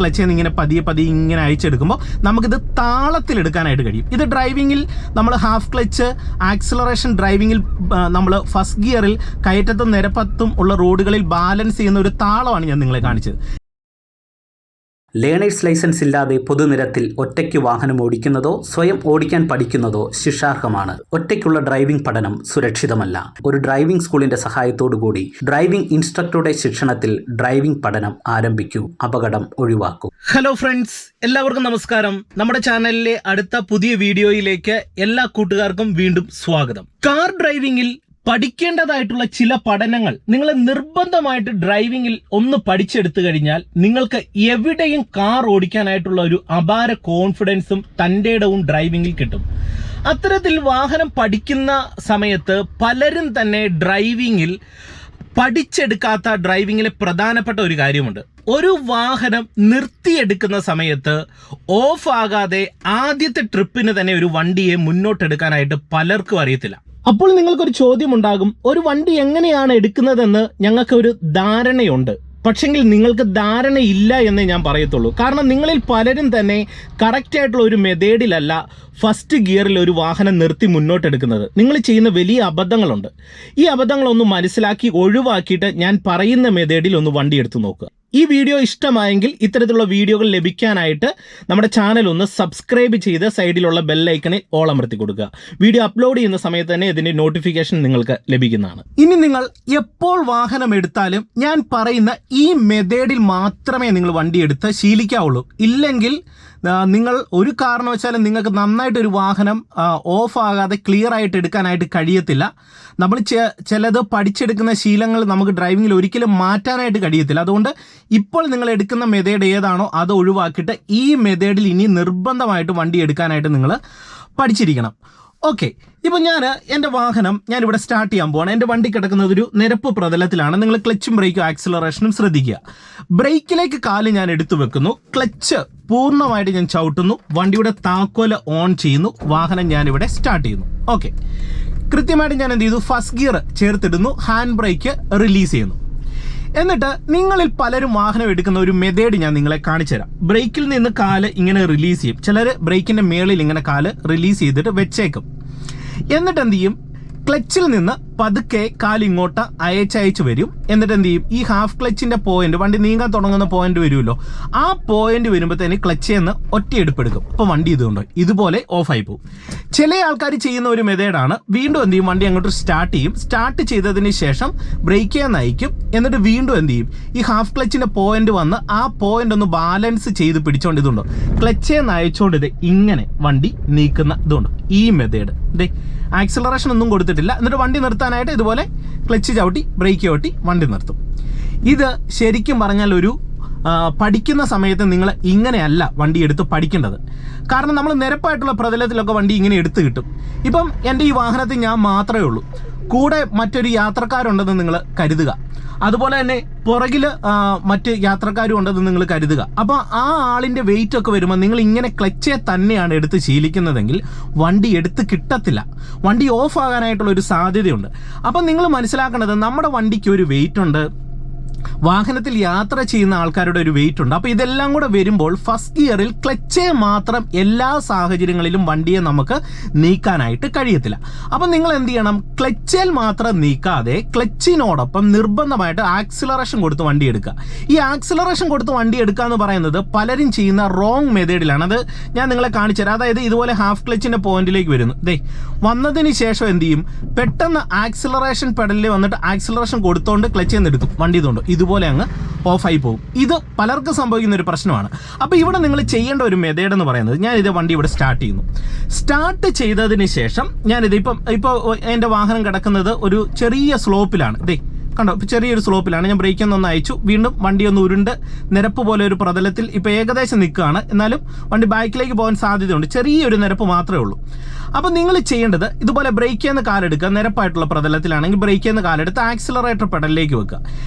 ക്ലച്ചിൽ നിന്ന് ഇങ്ങനെ പതിയെ ഇങ്ങനെ അയച്ചെടുക്കുമ്പോൾ നമുക്കിത് താളത്തിലെടുക്കാനായിട്ട് കഴിയും. ഇത് ഡ്രൈവിങ്ങിൽ നമ്മൾ ഹാഫ് ക്ലച്ച്, ആക്സിലറേഷൻ ഡ്രൈവിങ്ങിൽ നമ്മൾ ഫസ്റ്റ് ഗിയറിൽ കയറ്റത്തും നിരപ്പത്തും ഉള്ള റോഡുകളിൽ ബാലൻസ് ചെയ്യുന്ന ഒരു താളമാണ് ഞാൻ നിങ്ങളെ കാണിച്ചത്. ലേണേഴ്സ് ലൈസൻസ് ഇല്ലാതെ പൊതുനിരത്തിൽ ഒറ്റയ്ക്ക് വാഹനം ഓടിക്കുന്നതോ സ്വയം ഓടിക്കാൻ പഠിക്കുന്നതോ ശിക്ഷാർഹമാണ്. ഒറ്റയ്ക്കുള്ള ഡ്രൈവിംഗ് പഠനം സുരക്ഷിതമല്ല. ഒരു ഡ്രൈവിംഗ് സ്കൂളിന്റെ സഹായത്തോടുകൂടി ഡ്രൈവിംഗ് ഇൻസ്ട്രക്ടറുടെ ശിക്ഷണത്തിൽ ഡ്രൈവിംഗ് പഠനം ആരംഭിക്കൂ. അപകടം ഒഴിവാക്കൂ. ഹലോ ഫ്രണ്ട്സ്, എല്ലാവർക്കും നമസ്കാരം. നമ്മുടെ ചാനലിലെ അടുത്ത പുതിയ വീഡിയോയിലേക്ക് എല്ലാ കൂട്ടുകാർക്കും വീണ്ടും സ്വാഗതം. കാർ ഡ്രൈവിംഗിൽ പഠിക്കേണ്ടതായിട്ടുള്ള ചില പഠനങ്ങൾ നിങ്ങൾ നിർബന്ധമായിട്ട് ഡ്രൈവിംഗിൽ ഒന്ന് പഠിച്ചെടുത്തു കഴിഞ്ഞാൽ നിങ്ങൾക്ക് എവിടെയും കാർ ഓടിക്കാനായിട്ടുള്ള ഒരു അപാര കോൺഫിഡൻസും തന്റേടവും ഡ്രൈവിംഗിൽ കിട്ടും. അത്തരത്തിൽ വാഹനം പഠിക്കുന്ന സമയത്ത് പലരും തന്നെ ഡ്രൈവിംഗിൽ പഠിച്ചെടുക്കാത്ത ഡ്രൈവിംഗിലെ പ്രധാനപ്പെട്ട ഒരു കാര്യമുണ്ട്. ഒരു വാഹനം നിർത്തിയെടുക്കുന്ന സമയത്ത് ഓഫ് ആകാതെ ആദ്യത്തെ ട്രിപ്പിന് തന്നെ ഒരു വണ്ടിയെ മുന്നോട്ടെടുക്കാനായിട്ട് പലർക്കും അറിയത്തില്ല. അപ്പോൾ നിങ്ങൾക്കൊരു ചോദ്യം ഉണ്ടാകും, ഒരു വണ്ടി എങ്ങനെയാണ് എടുക്കുന്നതെന്ന് ഞങ്ങൾക്ക് ഒരു ധാരണയുണ്ട്. പക്ഷെങ്കിൽ നിങ്ങൾക്ക് ധാരണയില്ല എന്നേ ഞാൻ പറയത്തുള്ളൂ. കാരണം നിങ്ങളിൽ പലരും തന്നെ കറക്റ്റ് ആയിട്ടുള്ള ഒരു മെത്തേഡിലല്ല ഫസ്റ്റ് ഗിയറിൽ ഒരു വാഹനം നിർത്തി മുന്നോട്ടെടുക്കുന്നത്. നിങ്ങൾ ചെയ്യുന്ന വലിയ അബദ്ധങ്ങളുണ്ട്. ഈ അബദ്ധങ്ങളൊന്ന് മനസ്സിലാക്കി ഒഴിവാക്കിയിട്ട് ഞാൻ പറയുന്ന മെത്തേഡിൽ ഒന്ന് വണ്ടി എടുത്തു നോക്കുക. ഈ വീഡിയോ ഇഷ്ടമായെങ്കിൽ ഇത്തരത്തിലുള്ള വീഡിയോകൾ ലഭിക്കാനായിട്ട് നമ്മുടെ ചാനൽ ഒന്ന് സബ്സ്ക്രൈബ് ചെയ്ത് സൈഡിലുള്ള ബെല്ലൈക്കണിൽ ഓൾ അമർത്തി കൊടുക്കുക. വീഡിയോ അപ്ലോഡ് ചെയ്യുന്ന സമയത്ത് തന്നെ ഇതിന്റെ നോട്ടിഫിക്കേഷൻ നിങ്ങൾക്ക് ലഭിക്കുന്നതാണ്. ഇനി നിങ്ങൾ എപ്പോൾ വാഹനം എടുത്താലും ഞാൻ പറയുന്ന ഈ മെത്തേഡിൽ മാത്രമേ നിങ്ങൾ വണ്ടി എടുത്ത് ശീലിക്കാവുള്ളൂ. ഇല്ലെങ്കിൽ നിങ്ങൾ ഒരു കാരണവശാലും നിങ്ങൾക്ക് നന്നായിട്ട് ഒരു വാഹനം ഓഫ് ആകാതെ ക്ലിയർ ആയിട്ട് എടുക്കാനായിട്ട് കഴിയത്തില്ല. നമ്മൾ ചിലത് പഠിച്ചെടുക്കുന്ന ശീലങ്ങൾ നമുക്ക് ഡ്രൈവിങ്ങിൽ ഒരിക്കലും മാറ്റാനായിട്ട് കഴിയത്തില്ല. അതുകൊണ്ട് ഇപ്പോൾ നിങ്ങൾ എടുക്കുന്ന മെത്തേഡ് ഏതാണോ അത് ഒഴിവാക്കിയിട്ട് ഈ മെത്തേഡിൽ ഇനി നിർബന്ധമായിട്ട് വണ്ടി എടുക്കാനായിട്ട് നിങ്ങൾ പഠിച്ചിരിക്കണം. ഓക്കെ, ഇപ്പം എൻ്റെ വാഹനം ഞാനിവിടെ സ്റ്റാർട്ട് ചെയ്യാൻ പോവാണ്. എൻ്റെ വണ്ടി കിടക്കുന്നത് ഒരു നിരപ്പ് പ്രതലത്തിലാണ്. നിങ്ങൾ ക്ലച്ചും ബ്രേക്കും ആക്സിലറേഷനും ശ്രദ്ധിക്കുക. ബ്രേക്കിലേക്ക് കാല് ഞാൻ എടുത്തു വെക്കുന്നു, ക്ലച്ച് പൂർണ്ണമായിട്ട് ഞാൻ ചവിട്ടുന്നു, വണ്ടിയുടെ താക്കോല് ഓൺ ചെയ്യുന്നു, വാഹനം ഞാനിവിടെ സ്റ്റാർട്ട് ചെയ്യുന്നു. ഓക്കെ, കൃത്യമായിട്ട് ഞാൻ എന്ത് ചെയ്തു, ഫസ്റ്റ് ഗിയർ ചേർത്തിടുന്നു, ഹാൻഡ് ബ്രേക്ക് റിലീസ് ചെയ്യുന്നു. എന്നിട്ട് നിങ്ങളിൽ പലരും വാഹനം എടുക്കുന്ന ഒരു മെത്തേഡ് ഞാൻ നിങ്ങളെ കാണിച്ചു തരാം. ബ്രേക്കിൽ നിന്ന് കാല് ഇങ്ങനെ റിലീസ് ചെയ്യും. ചിലർ ബ്രേക്കിന്റെ മേളിൽ ഇങ്ങനെ കാല് റിലീസ് ചെയ്തിട്ട് വെച്ചേക്കും. എന്നിട്ട് എന്ത് ചെയ്യും, ക്ലച്ചിൽ നിന്ന് പതുക്കെ കാലിങ്ങോട്ട് അയച്ചയച്ച് വരും. എന്നിട്ട് എന്ത് ചെയ്യും, ഈ ഹാഫ് ക്ലച്ചിന്റെ പോയിന്റ്, വണ്ടി നീങ്ങാൻ തുടങ്ങുന്ന പോയിന്റ് വരുമല്ലോ, ആ പോയിന്റ് വരുമ്പോഴത്തേന് ക്ലച്ചിൽ നിന്ന് ഒറ്റയെടുപ്പെടുക്കും. അപ്പോൾ വണ്ടി ഇതുകൊണ്ടോ ഇതുപോലെ ഓഫായി പോകും. ചില ആൾക്കാർ ചെയ്യുന്ന ഒരു മെത്തേഡാണ്, വീണ്ടും എന്ത് ചെയ്യും, വണ്ടി അങ്ങോട്ട് സ്റ്റാർട്ട് ചെയ്യും. സ്റ്റാർട്ട് ചെയ്തതിന് ശേഷം ബ്രേക്ക് നയിക്കും. എന്നിട്ട് വീണ്ടും എന്ത് ചെയ്യും, ഈ ഹാഫ് ക്ലച്ചിന്റെ പോയിന്റ് വന്ന് ആ പോയിന്റ് ഒന്ന് ബാലൻസ് ചെയ്ത് പിടിച്ചോണ്ട് ഇതുണ്ടോ ക്ലച്ചെ നയിച്ചോണ്ട് ഇത് ഇങ്ങനെ വണ്ടി നീക്കുന്ന ഇതുണ്ടോ ഈ മെത്തേഡ്. ഇതേ ആക്സിലറേഷൻ ഒന്നും കൊടുത്തിട്ടില്ല. എന്നിട്ട് വണ്ടി നിർത്താനായിട്ട് ഇതുപോലെ ക്ലച്ച് ചവിട്ടി ബ്രേക്ക് ചവിട്ടി വണ്ടി നിർത്തും. ഇത് ശരിക്കും പറഞ്ഞാൽ ഒരു പഠിക്കുന്ന സമയത്ത് നിങ്ങൾ ഇങ്ങനെയല്ല വണ്ടി എടുത്ത് പഠിക്കേണ്ടത്. കാരണം നമ്മൾ നിരപ്പായിട്ടുള്ള പ്രതലത്തിലൊക്കെ വണ്ടി ഇങ്ങനെ എടുത്ത് കിട്ടും. ഇപ്പം എൻ്റെ ഈ വാഹനത്തിൽ ഞാൻ മാത്രമേ ഉള്ളൂ, കൂടെ മറ്റൊരു യാത്രക്കാരുണ്ടെന്ന് നിങ്ങൾ കരുതുക. അതുപോലെ തന്നെ പുറകിൽ മറ്റ് യാത്രക്കാരും ഉണ്ടെന്ന് നിങ്ങൾ കരുതുക. അപ്പോൾ ആ ആളിൻ്റെ വെയിറ്റ് ഒക്കെ വരുമ്പോൾ നിങ്ങൾ ഇങ്ങനെ ക്ലച്ചെ തന്നെയാണ് എടുത്ത് ശീലിക്കുന്നതെങ്കിൽ വണ്ടി എടുത്ത് കിട്ടത്തില്ല, വണ്ടി ഓഫ് ആകാനായിട്ടുള്ള ഒരു സാധ്യതയുണ്ട്. അപ്പം നിങ്ങൾ മനസ്സിലാക്കേണ്ടത്, നമ്മുടെ വണ്ടിക്ക് ഒരു വെയിറ്റ് ഉണ്ട്, വാഹനത്തിൽ യാത്ര ചെയ്യുന്ന ആൾക്കാരുടെ ഒരു വെയിറ്റ് ഉണ്ട്. അപ്പോൾ ഇതെല്ലാം കൂടെ വരുമ്പോൾ ഫസ്റ്റ് ഗിയറിൽ ക്ലച്ചെ മാത്രം എല്ലാ സാഹചര്യങ്ങളിലും വണ്ടിയെ നമുക്ക് നീക്കാനായിട്ട് കഴിയത്തില്ല. അപ്പം നിങ്ങൾ എന്ത് ചെയ്യണം, ക്ലച്ചിൽ മാത്രം നീക്കാതെ ക്ലച്ചിനോടൊപ്പം നിർബന്ധമായിട്ട് ആക്സിലറേഷൻ കൊടുത്ത് വണ്ടി എടുക്കുക. ഈ ആക്സിലറേഷൻ കൊടുത്ത് വണ്ടി എടുക്കുക എന്ന് പറയുന്നത് പലരും ചെയ്യുന്ന റോങ് മെത്തേഡിലാണ്. അത് ഞാൻ നിങ്ങളെ കാണിച്ചു തരാം. അതായത് ഇതുപോലെ ഹാഫ് ക്ലച്ചിന്റെ പോയിന്റിലേക്ക് വരുന്നു, ദേ വന്നതിന് ശേഷം എന്ത് ചെയ്യും, പെട്ടെന്ന് ആക്സിലറേഷൻ പെഡലിൽ വന്നിട്ട് ആക്സിലറേഷൻ കൊടുത്തോണ്ട് ക്ലച്ചിൽ നിന്ന് എടുക്കും, വണ്ടി ഇതുകൊണ്ട് ഇതുപോലെ അങ്ങ് ഓഫായി പോകും. ഇത് പലർക്കും സംഭവിക്കുന്ന ഒരു പ്രശ്നമാണ്. അപ്പോൾ ഇവിടെ നിങ്ങൾ ചെയ്യേണ്ട ഒരു മെത്തേഡ് എന്ന് പറയുന്നത്, ഞാനിത് വണ്ടി ഇവിടെ സ്റ്റാർട്ട് ചെയ്യുന്നു. സ്റ്റാർട്ട് ചെയ്തതിന് ശേഷം ഞാനിത് ഇപ്പോൾ എൻ്റെ വാഹനം കിടക്കുന്നത് ഒരു ചെറിയ സ്ലോപ്പിലാണ്. ഇതേ കണ്ടോ, ചെറിയൊരു സ്ലോപ്പിലാണ്. ഞാൻ ബ്രേക്ക് ഒന്ന് അയച്ചു, വീണ്ടും വണ്ടി ഒന്ന് ഉരുണ്ട് നിരപ്പ് പോലെ ഒരു പ്രതലത്തിൽ ഇപ്പോൾ ഏകദേശം നിൽക്കുകയാണ്. എന്നാലും വണ്ടി ബാക്കിലേക്ക് പോകാൻ സാധ്യതയുണ്ട്, ചെറിയൊരു നിരപ്പ് മാത്രമേ ഉള്ളൂ. അപ്പോൾ നിങ്ങൾ ചെയ്യേണ്ടത് ഇതുപോലെ ബ്രേക്ക് ചെയ്യുന്ന കാലെടുക്കുക, നിരപ്പായിട്ടുള്ള പ്രതലത്തിലാണെങ്കിൽ ബ്രേക്ക് ചെയ്യുന്ന കാലെടുത്ത് ആക്സിലറേറ്റർ പെഡലിലേക്ക് വെക്കുക.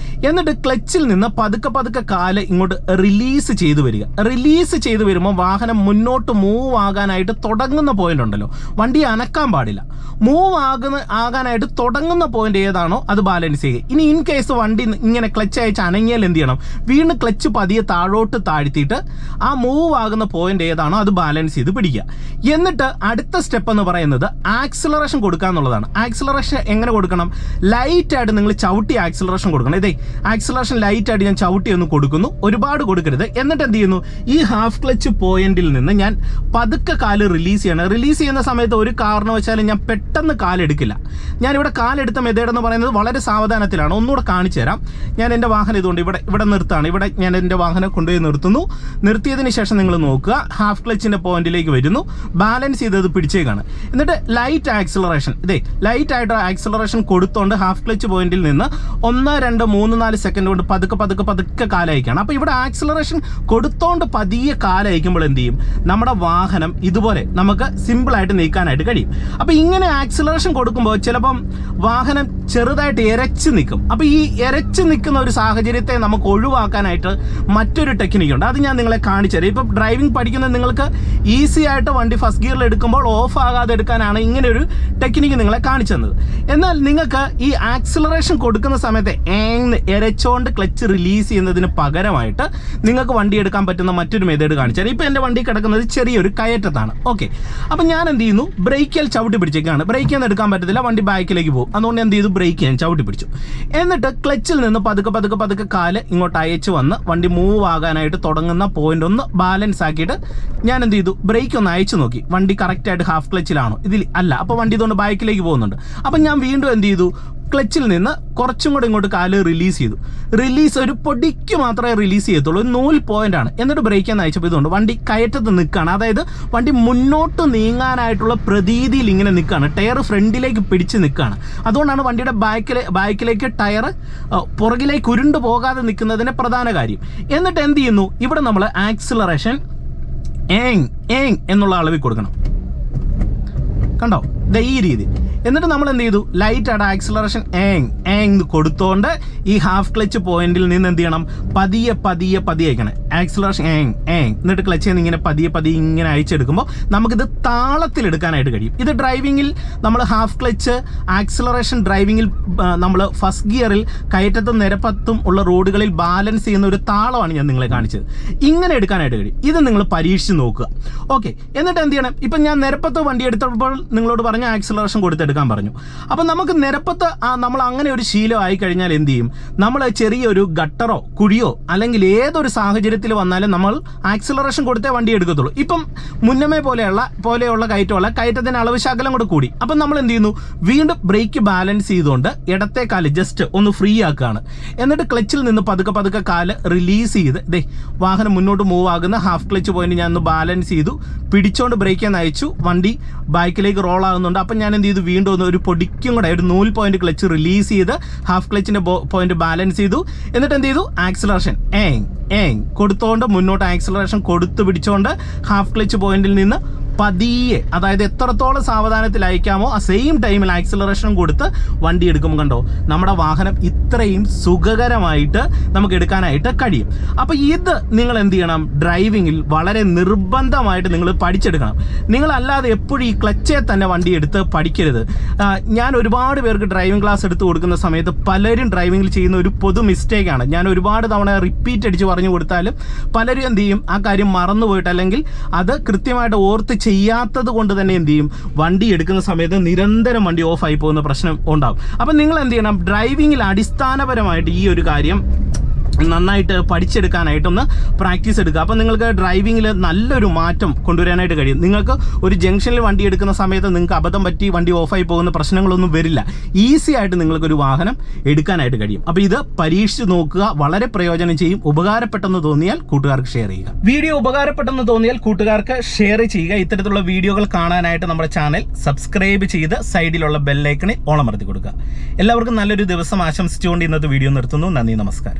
എന്നിട്ട് ക്ലച്ചിൽ നിന്ന് പതുക്കെ കാല് ഇങ്ങോട്ട് റിലീസ് ചെയ്ത് വരിക. റിലീസ് ചെയ്ത് വരുമ്പോൾ വാഹനം മുന്നോട്ട് മൂവ് ആകാനായിട്ട് തുടങ്ങുന്ന പോയിന്റ് ഉണ്ടല്ലോ, വണ്ടി അനക്കാൻ പാടില്ല. മൂവ് ആകാനായിട്ട് തുടങ്ങുന്ന പോയിന്റ് ഏതാണോ അത് ബാലൻസ് ചെയ്യുക. ഇനി ഇൻ കേസ് വണ്ടി ഇങ്ങനെ ക്ലച്ച് അയച്ച് അനങ്ങിയാൽ എന്ത് ചെയ്യണം? വീണ്ടും ക്ലച്ച് പതിയെ താഴോട്ട് താഴ്ത്തിയിട്ട് ആ മൂവ് ആകുന്ന പോയിന്റ് ഏതാണോ അത് ബാലൻസ് ചെയ്ത് പിടിക്കുക. എന്നിട്ട് അടുത്ത സ്റ്റെപ്പ് എന്ന് പറയുന്നത് ആക്സിലറേഷൻ കൊടുക്കുക എന്നുള്ളതാണ്. ആക്സിലറേഷൻ എങ്ങനെ കൊടുക്കണം? ലൈറ്റായിട്ട് നിങ്ങൾ ചവിട്ടി ആക്സിലറേഷൻ കൊടുക്കണം. ഇതേ ആക്സിലറേഷൻ ലൈറ്റായിട്ട് ഞാൻ ചവിട്ടി ഒന്ന് കൊടുക്കുന്നു, ഒരുപാട് കൊടുക്കരുത്. എന്നിട്ട് എന്ത് ചെയ്യുന്നു? ഈ ഹാഫ് ക്ലച്ച് പോയിന്റിൽ നിന്ന് ഞാൻ പതുക്കെ കാല് റിലീസ് ചെയ്യണം. റിലീസ് ചെയ്യുന്ന സമയത്ത് ഒരു കാരണവശാലും ഞാൻ പെട്ടെന്ന് കാലെടുക്കില്ല. ഞാനിവിടെ കാലെടുത്ത മെത്തേഡ് എന്ന് പറയുന്നത് വളരെ സാവധാനത്തിലാണ്. ഒന്നുകൂടെ കാണിച്ചു തരാം. ഞാൻ എൻ്റെ വാഹനം ഇതുകൊണ്ട് ഇവിടെ നിർത്താണ്. ഇവിടെ ഞാൻ എൻ്റെ വാഹനം കൊണ്ടുപോയി നിർത്തുന്നു. നിർത്തിയതിന് ശേഷം നിങ്ങൾ നോക്കുക, ഹാഫ് ക്ലച്ചിൻ്റെ പോയിന്റിലേക്ക് വരുന്നു, ബാലൻസ് ചെയ്തത് പിടിച്ചേക്കാണ്. എന്നിട്ട് ലൈറ്റ് ആക്സിലറേഷൻ, ലൈറ്റ് ആയിട്ട് ആക്സിലറേഷൻ കൊടുത്തോണ്ട് ഹാഫ് ക്ലച്ച് പോയിന്റിൽ നിന്ന് 1, 2, 3, 4 സെക്കൻഡ് കൊണ്ട് പതുക്കെ കാലയക്കാണ്. അപ്പോൾ ഇവിടെ ആക്സിലറേഷൻ കൊടുത്തോണ്ട് പതിയെ കാലയക്കുമ്പോൾ എന്ത് ചെയ്യും? നമ്മുടെ വാഹനം ഇതുപോലെ നമുക്ക് സിമ്പിളായിട്ട് നീക്കാനായിട്ട് കഴിയും. അപ്പോൾ ഇങ്ങനെ ആക്സിലറേഷൻ കൊടുക്കുമ്പോൾ ചിലപ്പം വാഹനം ചെറുതായിട്ട് എരച്ച് നിൽക്കും. അപ്പോൾ ഈ എരച്ച് നിൽക്കുന്ന ഒരു സാഹചര്യത്തെ നമുക്ക് ഒഴിവാക്കാനായിട്ട് മറ്റൊരു ടെക്നിക്കുണ്ട്. അത് ഞാൻ നിങ്ങളെ കാണിച്ചു തരാം. ഇപ്പം ഡ്രൈവിംഗ് പഠിക്കുന്നത് നിങ്ങൾക്ക് ഈസി ആയിട്ട് വണ്ടി ഫസ്റ്റ് ഗിയറിൽ എടുക്കുമ്പോൾ ഓഫ് ആകാതെ എടുക്കാനാണ് ഇങ്ങനെ ഒരു ടെക്നിക്ക് നിങ്ങളെ കാണിച്ചു തന്നത്. എന്നാൽ നിങ്ങൾക്ക് ഈ ആക്സിലറേഷൻ കൊടുക്കുന്ന സമയത്ത് എരച്ചോണ്ട് ക്ലച്ച് റിലീസ് ചെയ്യുന്നതിന് പകരമായിട്ട് നിങ്ങൾക്ക് വണ്ടി എടുക്കാൻ പറ്റുന്ന മറ്റൊരു മെത്തേഡ് കാണിച്ചു തരാം. ഇപ്പം എൻ്റെ വണ്ടി കിടക്കുന്നത് ചെറിയൊരു കയറ്റത്താണ്. ഓക്കെ, അപ്പം ഞാൻ എന്ത് ചെയ്യുന്നു? ബ്രേക്കിൽ ചവിട്ടി പിടിച്ചേക്കാണ്. ബ്രേക്ക് ചെയ്യാൻ എടുക്കാൻ പറ്റത്തില്ല, വണ്ടി ബാക്കിലേക്ക് പോകും. അതുകൊണ്ട് എന്ത് ചെയ്തു? ബ്രേക്ക് ചെയ്യാൻ ചവിട്ടി പിടിച്ചു. എന്നിട്ട് ക്ലച്ചിൽ നിന്ന് പതുക്കെ കാല് ഇങ്ങോട്ട് അയച്ച് വന്ന് വണ്ടി മൂവ് ആകാനായിട്ട് തുടങ്ങുന്ന പോയിന്റ് ഒന്ന് ബാലൻസ് ആക്കിയിട്ട് ഞാൻ എന്ത് ചെയ്തു? ബ്രേക്ക് ഒന്ന് അയച്ചു നോക്കി, വണ്ടി കറക്റ്റായിട്ട് ഹാഫ് ക്ലച്ചിലാണോ? ഇതിൽ അല്ല. അപ്പോൾ വണ്ടി ഇതുകൊണ്ട് ബാക്കിലേക്ക് പോകുന്നുണ്ട്. അപ്പം ഞാൻ വീണ്ടും എന്ത് ചെയ്തു? ക്ലച്ചിൽ നിന്ന് കുറച്ചും കൂടെ ഇങ്ങോട്ട് കാല് റിലീസ് ചെയ്തു. റിലീസ് ഒരു പൊടിക്ക് മാത്രമേ റിലീസ് ചെയ്യത്തുള്ളൂ, 100 പോയിന്റാണ്. എന്നിട്ട് ബ്രേക്ക് ചെയ്യാൻ അയച്ചപ്പോൾ ഇതുകൊണ്ട് വണ്ടി കയറ്റത്ത് നിൽക്കുകയാണ്. അതായത് വണ്ടി മുന്നോട്ട് നീങ്ങാനായിട്ടുള്ള പ്രതീതിയിൽ ഇങ്ങനെ നിൽക്കുകയാണ്. ടയർ ഫ്രണ്ടിലേക്ക് പിടിച്ച് നിൽക്കുകയാണ്. അതുകൊണ്ടാണ് വണ്ടിയുടെ ബാക്കിലേക്ക് ടയർ പുറകിലേക്ക് ഉരുണ്ടു പോകാതെ നിൽക്കുന്നതിൻ്റെ പ്രധാന കാര്യം. എന്നിട്ട് എന്ത് ചെയ്യുന്നു? ഇവിടെ നമ്മൾ ആക്സിലറേഷൻ എന്നുള്ള അളവിൽ കൊടുക്കണം. കണ്ടോ? ഈ രീതി. എന്നിട്ട് നമ്മൾ എന്ത് ചെയ്തു? ലൈറ്റ് ആയിട്ട് ആക്സിലറേഷൻ കൊടുത്തോണ്ട് ഈ ഹാഫ് ക്ലച്ച് പോയിന്റിൽ നിന്ന് എന്ത് ചെയ്യണം? പതിയെ അയക്കണം. ആക്സിലറേഷൻ എന്നിട്ട് ക്ലച്ച് നിന്ന് ഇങ്ങനെ പതിയെ ഇങ്ങനെ അയച്ചെടുക്കുമ്പോൾ നമുക്കിത് താളത്തിലെടുക്കാനായിട്ട് കഴിയും. ഇത് ഡ്രൈവിങ്ങിൽ നമ്മൾ ഹാഫ് ക്ലച്ച് ആക്സിലറേഷൻ ഡ്രൈവിങ്ങിൽ നമ്മൾ ഫസ്റ്റ് ഗിയറിൽ കയറ്റത്തും നിരപ്പത്തും ഉള്ള റോഡുകളിൽ ബാലൻസ് ചെയ്യുന്ന ഒരു താളമാണ് ഞാൻ നിങ്ങളെ കാണിച്ചത്. ഇങ്ങനെ എടുക്കാനായിട്ട് കഴിയും. ഇത് നിങ്ങൾ പരീക്ഷിച്ച് നോക്കുക. ഓക്കെ, എന്നിട്ട് എന്ത് ചെയ്യണം? ഇപ്പം ഞാൻ നിരപ്പത്ത് വണ്ടി എടുത്തപ്പോൾ നിങ്ങളോട് പറഞ്ഞ ആക്സിലറേഷൻ കൊടുത്തെടുക്കാൻ പറഞ്ഞു. അപ്പം നമുക്ക് നിരപ്പത്ത് നമ്മൾ അങ്ങനെ ഒരു ശീലമായി കഴിഞ്ഞാൽ എന്ത് ചെയ്യും? നമ്മൾ ചെറിയൊരു ഗട്ടറോ കുഴിയോ അല്ലെങ്കിൽ ഏതൊരു സാഹചര്യത്തിൽ വന്നാലും നമ്മൾ ആക്സിലറേഷൻ കൊടുത്തേ വണ്ടി എടുക്കത്തുള്ളൂ. ഇപ്പം മുന്നമേ പോലെയുള്ള കയറ്റത്തിന് അളവ് ശകലം കൂടെ കൂടി. അപ്പം നമ്മൾ എന്ത് ചെയ്യുന്നു? വീണ്ടും ബ്രേക്ക് ബാലൻസ് ചെയ്തുകൊണ്ട് ഇടത്തെ കാല് ജസ്റ്റ് ഒന്ന് ഫ്രീ ആക്കുകയാണ്. എന്നിട്ട് ക്ലച്ചിൽ നിന്ന് പതുക്കെ കാല് റിലീസ് ചെയ്ത് വാഹനം മുന്നോട്ട് മൂവ് ആകുന്ന ഹാഫ് ക്ലച്ച് പോയിന്റ് ഞാൻ ഒന്ന് ബാലൻസ് ചെയ്തു, പിടിച്ചോണ്ട് ബ്രേക്ക് ചെയ്യാൻ അയച്ചു. വണ്ടി ബാക്കിലേക്ക് റോൾ ആകുന്നുണ്ട്. അപ്പം ഞാൻ എന്ത് ചെയ്തു? വീണ്ടും ഒന്ന് ഒരു പൊടിക്കും കൂടെ ഒരു 100 പോയിന്റ് ക്ലച്ച് റിലീസ് ചെയ്ത് ഹാഫ് ക്ലച്ചിന്റെ പോയിന്റ് ബാലൻസ് ചെയ്തു. എന്നിട്ട് എന്ത് ചെയ്തു? ആക്സിലറേഷൻ കൊടുത്തോണ്ട് മുന്നോട്ട് ആക്സിലറേഷൻ കൊടുത്ത് പിടിച്ചോണ്ട് ഹാഫ് ക്ലച്ച് പോയിന്റിൽ നിന്ന് പതിയെ, അതായത് എത്രത്തോളം സാവധാനത്തിൽ അയക്കാമോ ആ സെയിം ടൈമിൽ ആക്സിലറേഷൻ കൊടുത്ത് വണ്ടി എടുക്കുമ്പോൾ കണ്ടോ നമ്മുടെ വാഹനം ഇത്രയും സുഖകരമായിട്ട് നമുക്ക് എടുക്കാനായിട്ട് കഴിയും. അപ്പോൾ ഇത് നിങ്ങൾ എന്ത് ചെയ്യണം? ഡ്രൈവിങ്ങിൽ വളരെ നിർബന്ധമായിട്ട് നിങ്ങൾ പഠിച്ചെടുക്കണം. നിങ്ങളല്ലാതെ എപ്പോഴും ഈ ക്ലച്ചെ തന്നെ വണ്ടി എടുത്ത് പഠിക്കരുത്. ഞാൻ ഒരുപാട് പേർക്ക് ഡ്രൈവിംഗ് ക്ലാസ് എടുത്ത് കൊടുക്കുന്ന സമയത്ത് പലരും ഡ്രൈവിങ്ങിൽ ചെയ്യുന്ന ഒരു പൊതു മിസ്റ്റേക്കാണ്. ഞാൻ ഒരുപാട് തവണ റിപ്പീറ്റ് അടിച്ച് പറഞ്ഞു കൊടുത്താലും പലരും എന്ത് ചെയ്യും? ആ കാര്യം മറന്നുപോയിട്ട് അല്ലെങ്കിൽ അത് കൃത്യമായിട്ട് ഓർത്ത് ചെയ്യാത്തത് കൊണ്ട് തന്നെ എന്ത് ചെയ്യും? വണ്ടി എടുക്കുന്ന സമയത്ത് നിരന്തരം വണ്ടി ഓഫ് ആയി പോകുന്ന പ്രശ്നം ഉണ്ടാവും. അപ്പം നിങ്ങൾ എന്ത് ചെയ്യണം? ഡ്രൈവിങ്ങിൽ അടിസ്ഥാനപരമായിട്ട് ഈ ഒരു കാര്യം നന്നായിട്ട് പഠിച്ചെടുക്കാനായിട്ടൊന്ന് പ്രാക്ടീസ് എടുക്കുക. അപ്പോൾ നിങ്ങൾക്ക് ഡ്രൈവിങ്ങിൽ നല്ലൊരു മാറ്റം കൊണ്ടുവരാനായിട്ട് കഴിയും. നിങ്ങൾക്ക് ഒരു ജംഗ്ഷനിൽ വണ്ടി എടുക്കുന്ന സമയത്ത് നിങ്ങൾക്ക് അബദ്ധം പറ്റി വണ്ടി ഓഫായി പോകുന്ന പ്രശ്നങ്ങളൊന്നും വരില്ല. ഈസി ആയിട്ട് നിങ്ങൾക്കൊരു വാഹനം എടുക്കാനായിട്ട് കഴിയും. അപ്പോൾ ഇത് പരീക്ഷിച്ച് നോക്കുക, വളരെ പ്രയോജനം ചെയ്യും. ഉപകാരപ്പെട്ടെന്ന് തോന്നിയാൽ കൂട്ടുകാർക്ക് ഷെയർ ചെയ്യുക. വീഡിയോ ഉപകാരപ്പെട്ടെന്ന് തോന്നിയാൽ കൂട്ടുകാർക്ക് ഷെയർ ചെയ്യുക. ഇത്തരത്തിലുള്ള വീഡിയോകൾ കാണാനായിട്ട് നമ്മുടെ ചാനൽ സബ്സ്ക്രൈബ് ചെയ്ത് സൈഡിലുള്ള ബെല്ലൈക്കണിൽ ഓളമർത്തി കൊടുക്കുക. എല്ലാവർക്കും നല്ലൊരു ദിവസം ആശംസിച്ചുകൊണ്ട് ഇന്നത്തെ വീഡിയോ നിർത്തുന്നു. നന്ദി, നമസ്കാരം.